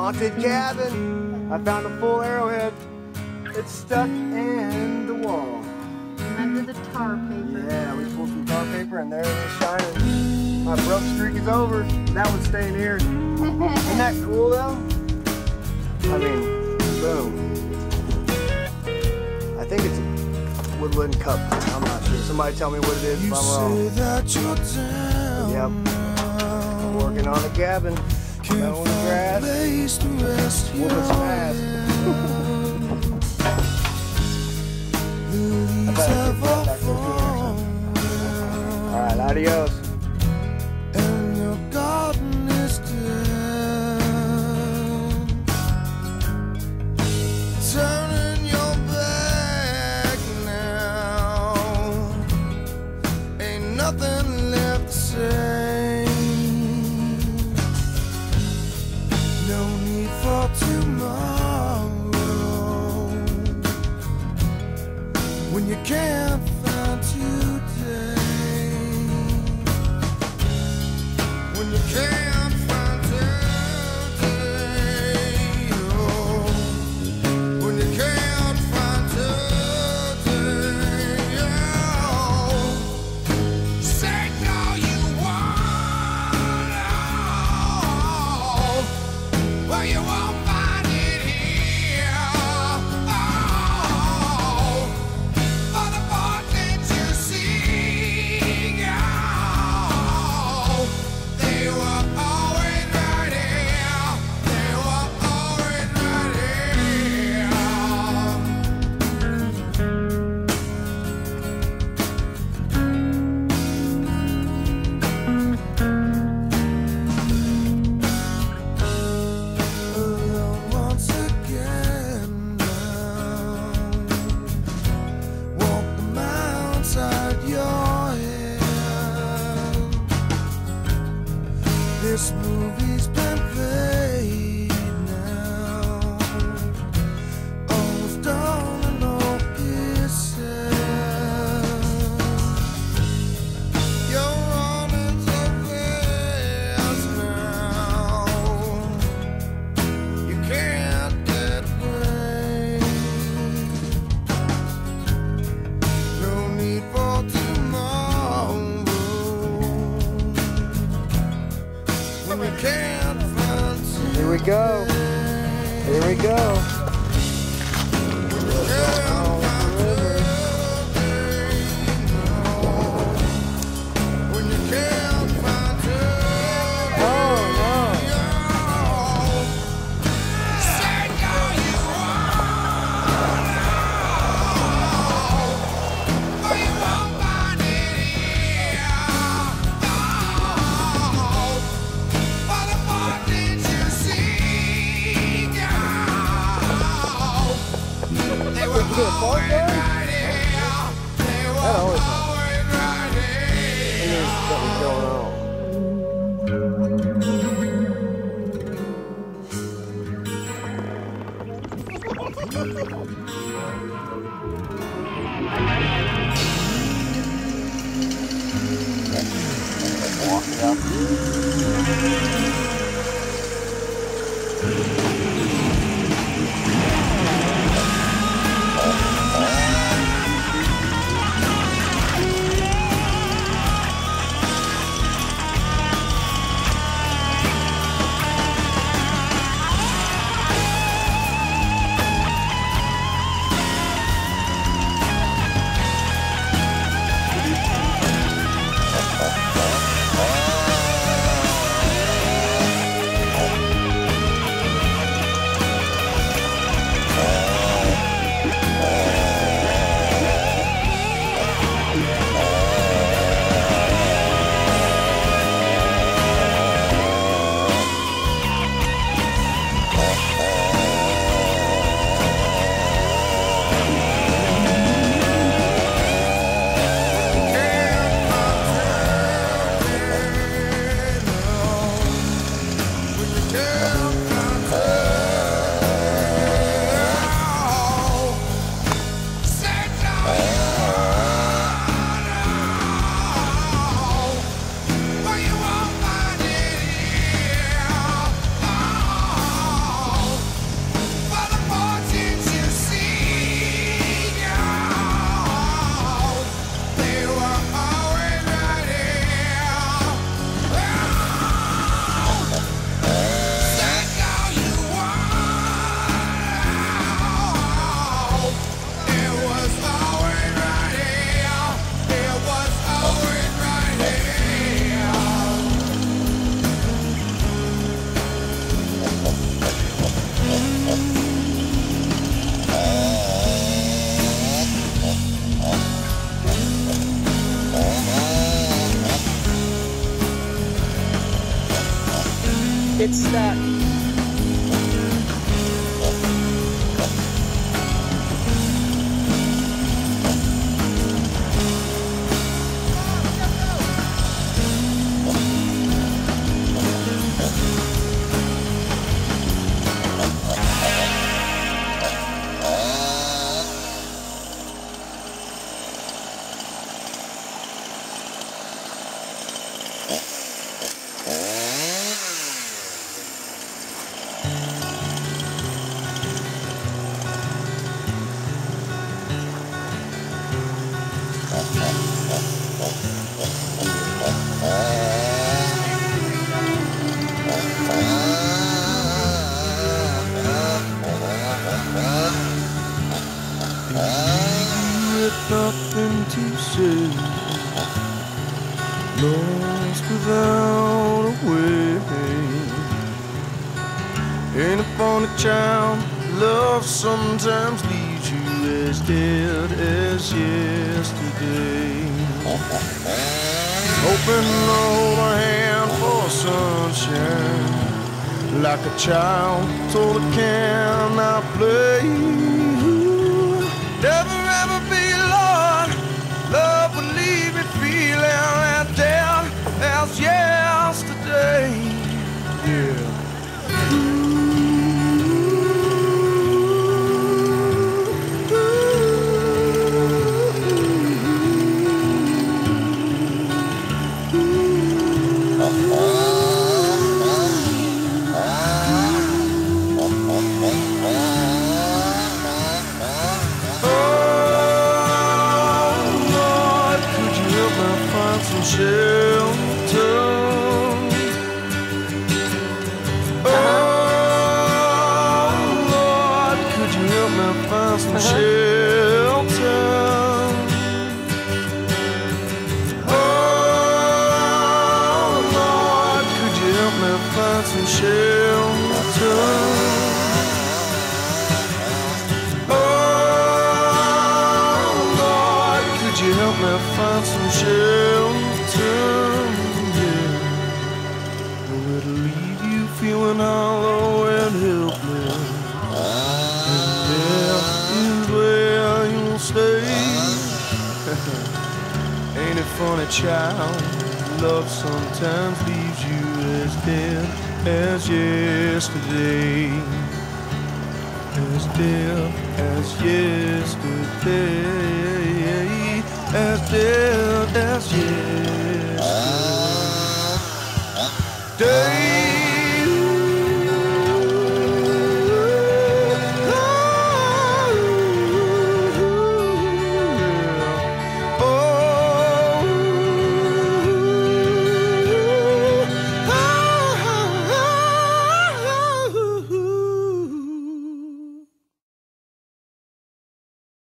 haunted cabin. I found a full arrowhead. It's stuck in the wall. Under the tar paper. Yeah, we pulled some tar paper and there it is shining. My broke streak is over. That one's staying here. Isn't that cool though? I mean, boom. I think it's a woodland cup. I'm not sure. Somebody tell me what it is if I'm wrong. Yep. I'm working on a cabin. Mowing the grass. Whooping some ass. Alright, adios. And your garden is dead. Turning your back now. Ain't nothing left to say. No need for tomorrow. When you can't find today. When you can't find today. Oh. When you can't find today. Oh. Say all you want. Oh. Well, you won't find it here. Oh. For the portraits you see. Oh. They were always right here. They were always right here. Alone once again now. Walk the mile inside your head. This movie's been played now. Almost done and all is said. You're running so fast now. You can't get away. No need for tomorrow. When you can't find Here we go. Here we go. when you can't find today. Oh Say all you want. Oh, you won't find it here. Oh, for the portraits you see. Oh, they were always right here. They were always always right no. here. Something's going on. What's that? Nothing to say, lost without a way. Ain't upon a child, love sometimes leaves you as dead as yesterday. Hoping to hold a hand for sunshine, like a child told a cannot play. Never ever be alone. Love would leave me feeling as dead as yesterday. Yeah. Shelter. Oh Lord, could you help me find some shelter? Oh Lord, could you help me find some shelter? Oh Lord, could you help me find some shelter? Nowhere to leave you feeling hollow and helpless, and death is where you'll stay. Ain't it funny, child? Love sometimes leaves you as dead as yesterday, as dead as yesterday, as dead as